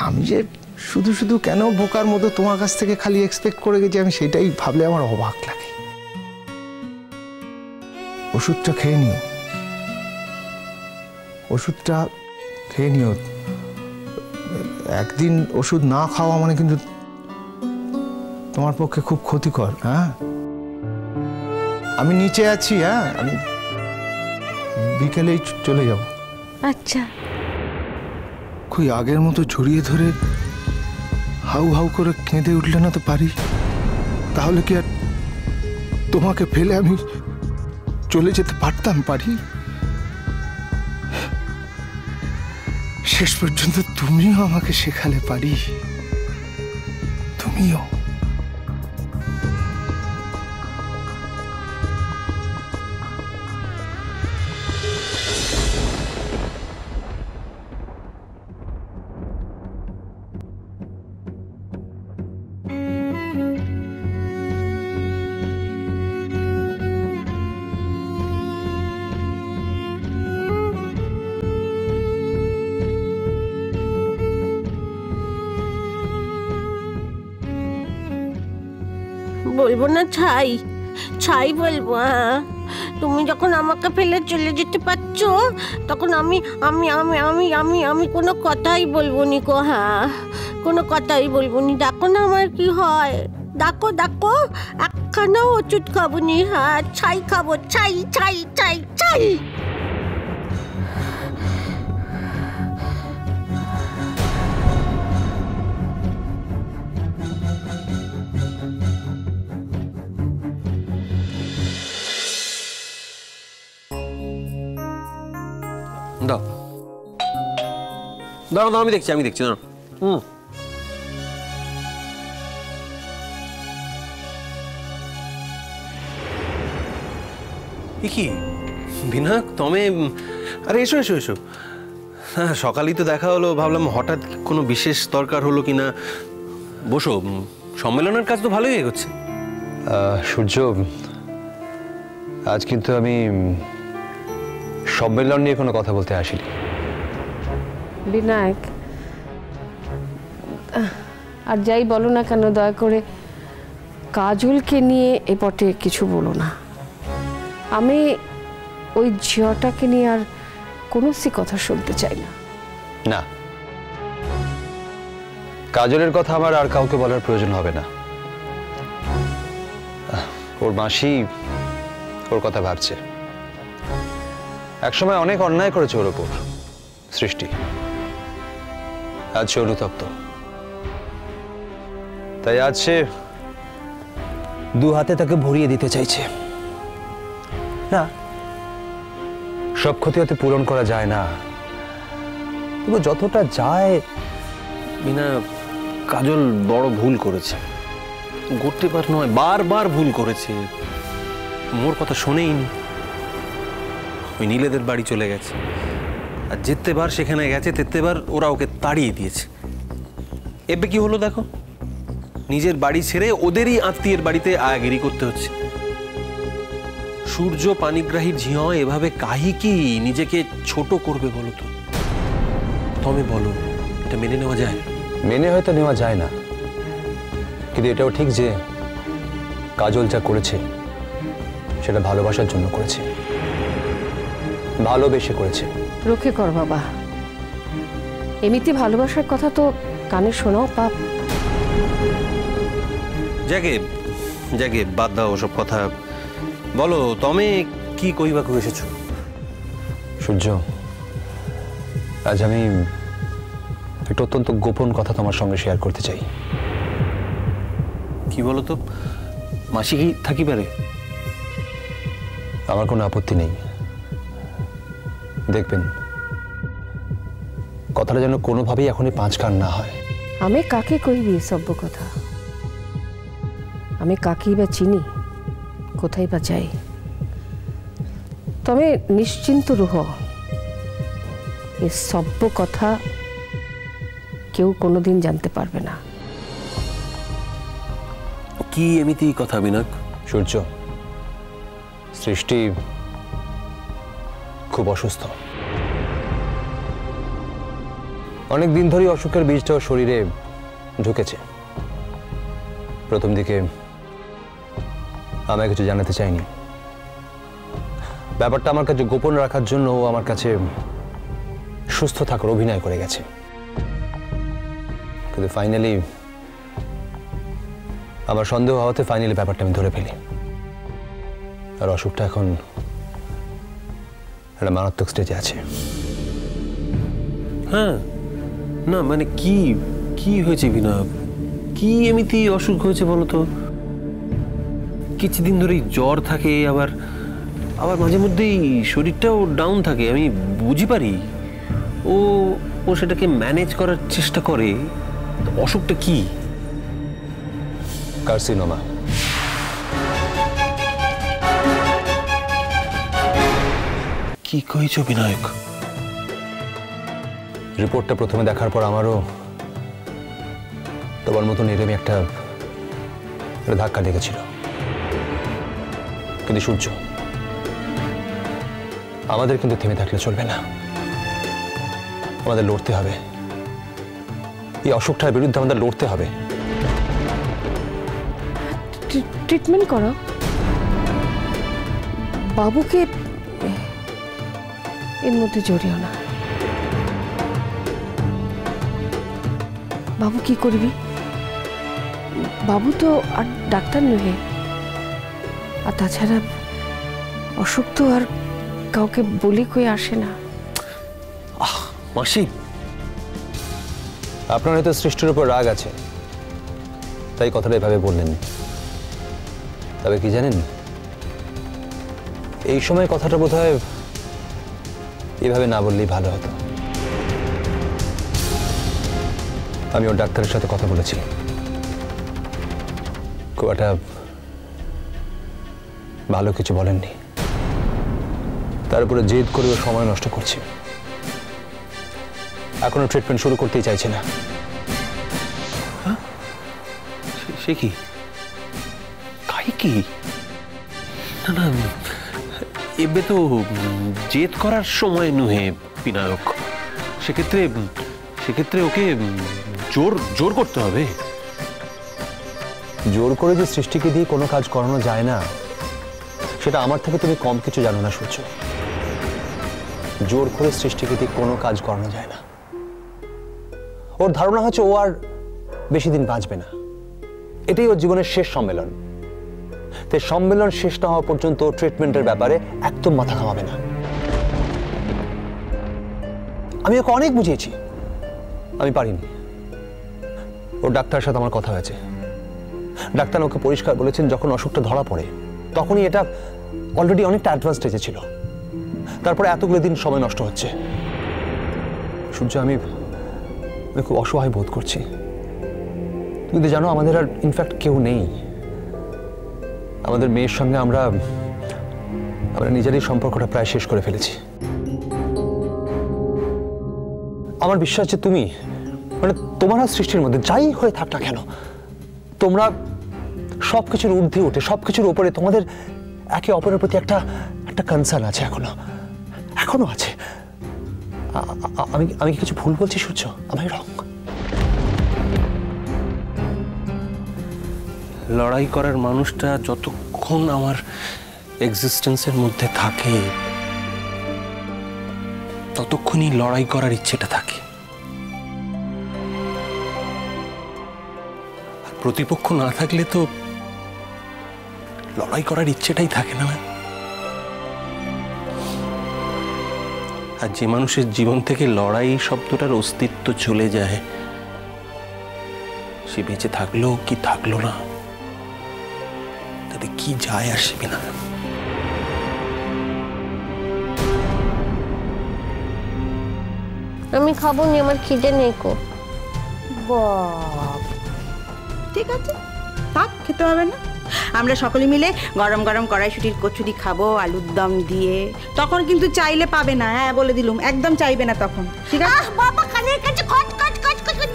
আমি যে শুধু শুধু কেন বোকার মতো তোমার কাছ থেকে খালি এক্সপেক্ট করে গেছি, আমি সেটাই ভাবলে আমার অবাক লাগে। ওষুধটা খেয়ে নিও, ওষুধটা খেয়ে নিও। একদিন ওষুধ না খাওয়া মানে কিন্তু তোমার পক্ষে খুব ক্ষতিকর। হ্যাঁ, আমি নিচে আছি। হ্যাঁ, আমি বিকেলেই চলে যাব। আচ্ছা। কই আগের মতো জড়িয়ে ধরে হাউ হাউ করে কেঁদে উঠলে না তো পারি? তাহলে কি আর তোমাকে ফেলে আমি চলে যেতে পারতাম? পারি? শেষ পর্যন্ত তুমিও আমাকে শেখালে পারি, তুমিও। বলবো না ছাই, ছাই বলবো। হ্যাঁ, তুমি যখন আমাকে ফেলে চলে যেতে পারছো তখন আমি আমি আমি আমি আমি আমি কোনো কথাই বলবো নি গো। হ্যাঁ, কোনো কথাই বলবো নি। দেখো না আমার কি হয়, দেখো দেখো, একখানাও ওষুধ খাবো নি। হ্যাঁ, ছাই খাবো, ছাই ছাই ছাই ছাই। দাও দাও দাও, আমি দেখছি না। কি বিনায়ক, তমে? আরে এসো এসো এসো। হ্যাঁ, সকালেই তো দেখা হলো, ভাবলাম হঠাৎ কোনো বিশেষ দরকার হলো কিনা। বসো, সম্মেলনের কাজ তো ভালোই এগোচ্ছে। সূর্য, আজ কিন্তু আমি সম্মেলন নিয়ে কোনো কথা বলতে আসিনি। বিনায়ক, আর যাই বলো না কেন, দয়া করে কাজলকে নিয়ে এ পটে কিছু বলো না। আমি ওই ঝিওটাকে নিয়ে আর কোনো কথা শুনতে চাই না। না, কাজলের কথা আমার আর কাউকে বলার প্রয়োজন হবে না। ওর মাসি ওর কথা ভাবছে। একসময় অনেক অন্যায় করেছে ওর ওপর সৃষ্টি, আজ সে অনুতপ্ত। তাই আজ সে দু হাতে তাকে ভরিয়ে দিতে চাইছে। না, সব ক্ষতি হতে পূরণ করা যায় না, তবু যতটা যায়। বিনা, কাজল বড় ভুল করেছে, করতে পার নয়, বারবার ভুল করেছে। মোর কথা শোনেইনি। ওই নীলেদের বাড়ি চলে গেছে, আর যেতেবার সেখানে গেছে, তেতেবার ওরা ওকে তাড়িয়ে দিয়েছে। এবে কি হলো দেখো, নিজের বাড়ি ছেড়ে ওদেরই আত্মীয়ের বাড়িতে আয়াগিরি করতে হচ্ছে। সূর্য পানিগ্রাহী ঝিঁ এভাবে কাহি কি নিজেকে ছোট করবে বলো তো? তবে বলো, এটা মেনে নেওয়া যায়? মেনে হয়তো নেওয়া যায় না, কিন্তু এটাও ঠিক যে কাজল যা করেছে সেটা ভালোবাসার জন্য করেছে, ভালোবেসে করেছে। রক্ষে কর বাবা, এমনিতে ভালোবাসার কথা তো কানে শোনাও পাপ। জাগে জাগে, বাদ দাও ওসব কথা। বলো, তুমি কি কইবা করে এসেছো? সূর্য, আজ আমি একটা অত্যন্ত গোপন কথা তোমার সঙ্গে শেয়ার করতে চাই। কি বলো তো? মাসি কি থাকি পারে? আমার কোনো আপত্তি নেই, দেখবেন কথাটা যেন কোনোভাবেই এখনই পাঁচ কান না হয়। আমি কাকে কইবি সভ্য কথা? আমি কাকেই বা চিনি, কোথায় বা যাই? তবে নিশ্চিন্ত রুহ, এই সভ্য কথা কেউ কোনোদিন জানতে পারবে না। কি এমনিতে কথা বিনাক? সূর্য, সৃষ্টি খুব অসুস্থ, অনেক দিন ধরেই অসুখের বীজটাও শরীরে ঢুকেছে। প্রথম দিকে আমায় কিছু জানাতে চাইনি, ব্যাপারটা আমার কাছে গোপন রাখার জন্য ও আমার কাছে সুস্থ থাকার অভিনয় করে গেছে। কিন্তু ফাইনালি আমার সন্দেহ হওয়াতে ফাইনালি ব্যাপারটা আমি ধরে ফেলি, আর অসুখটা এখন একটা মারাত্মক স্টেজে আছে। হ্যাঁ, না মানে কি কি হয়েছে বিনা? কি এমনিতে অসুখ হয়েছে বলো তো? কিছুদিন ধরেই জ্বর থাকে, আবার আবার মাঝে মধ্যেই শরীরটাও ডাউন থাকে। আমি বুঝি পারি ও ও সেটাকে ম্যানেজ করার চেষ্টা করে। অসুখটা কি? কার্সিনোমা। কি কইছো বিনায়ক? রিপোর্টটা প্রথমে দেখার পর আমারও তোমার মতন এরকমই একটা ধাক্কা লেগেছিল। কিন্তু সূর্য, আমাদের কিন্তু থেমে থাকলে চলবে না, আমাদের লড়তে হবে। এই অসুখটার বিরুদ্ধে আমাদের লড়তে হবে। ট্রিটমেন্ট করো বাবুকে, এর মধ্যে জড়িও না। বাবু কি করবি? বাবু তো আর ডাক্তার নহে, আর তাছাড়া অসুখ তো আর কাউকে বলে কই আসে না। মাসি, আপনার হয়তো সৃষ্টির উপর রাগ আছে, তাই কথাটা এভাবে বললেন। তবে কি জানেন, এই সময় কথাটা বোধহয় এভাবে না বললেই ভালো হতো। আমি ওর ডাক্তারের সাথে কথা বলেছি, খুব একটা ভালো কিছু বলেননি। তার উপরে জেদ করে ও সময় নষ্ট করছে, এখনো ট্রিটমেন্ট শুরু করতেই চাইছে না। সে কি কাই কি? না না, এবে তো জেদ করার সময় নহে বিনায়ক। সেক্ষেত্রে ওকে জোর করতে হবে। জোর করে যে সৃষ্টিকে দিয়ে কোনো কাজ করানো যায় না, সেটা আমার থেকে তুমি কম কিছু জানো না সূর্য। জোর করে সৃষ্টিকে দিয়ে কোনো কাজ করানো যায় না। ওর ধারণা হচ্ছে ও আর বেশি দিন বাঁচবে না, এটাই ওর জীবনের শেষ সম্মেলন। তাই সম্মেলন শেষ না হওয়া পর্যন্ত ট্রিটমেন্টের ব্যাপারে একদম মাথা ঘামাবে না। আমি ওকে অনেক বুঝিয়েছি, আমি পারিনি। ওর ডাক্তারের সাথে আমার কথা হয়েছে, ডাক্তার ওকে পরিষ্কার বলেছেন যখন অসুখটা ধরা পড়ে তখনই এটা অলরেডি অনেকটা অ্যাডভান্স স্টেজে ছিল। তারপরে এতগুলো দিন সময় নষ্ট হচ্ছে। সূর্য, আমি খুব অসহায় বোধ করছি। তুমি তো জানো আমাদের আর ইনফ্যাক্ট কেউ নেই। আমাদের মেয়ের সঙ্গে আমরা নিজেরই সম্পর্কটা প্রায় শেষ করে ফেলেছি। আমার বিশ্বাস যে তুমি, মানে তোমার সৃষ্টির মধ্যে যাই হয়ে থাক না কেন, তোমরা সবকিছুর ঊর্ধ্বে উঠে সবকিছুর উপরে তোমাদের একে অপরের প্রতি একটা কনসার্ন আছে, এখনো আছে। আমি কি কিছু ভুল বলছি সূর্য? আমি রং? লড়াই করার মানুষটা যতক্ষণ আমার এক্সিস্টেন্সের মধ্যে থাকে ততক্ষণই লড়াই করার ইচ্ছেটা থাকে। আর প্রতিপক্ষ না থাকলে তো লড়াই করার ইচ্ছেটাই থাকে না। আর যে মানুষের জীবন থেকে লড়াই শব্দটার অস্তিত্ব চলে যায়, সে বেঁচে থাকলো কি থাকলো না তাতে কি যায় আসবে না। আমি খাবো নি, আমার খিদে নেই কো। বাপ, ঠিক আছে, থাক, খেতে হবে না। আমরা সকলে মিলে গরম গরম কড়াইশুটির কচুরি খাবো আলুর দম দিয়ে। তখন কিন্তু চাইলে পাবে না, হ্যাঁ বলে দিলুম, একদম চাইবে না তখন, ঠিক আছে? বাবা কানের কাছে খট খট খট খট খট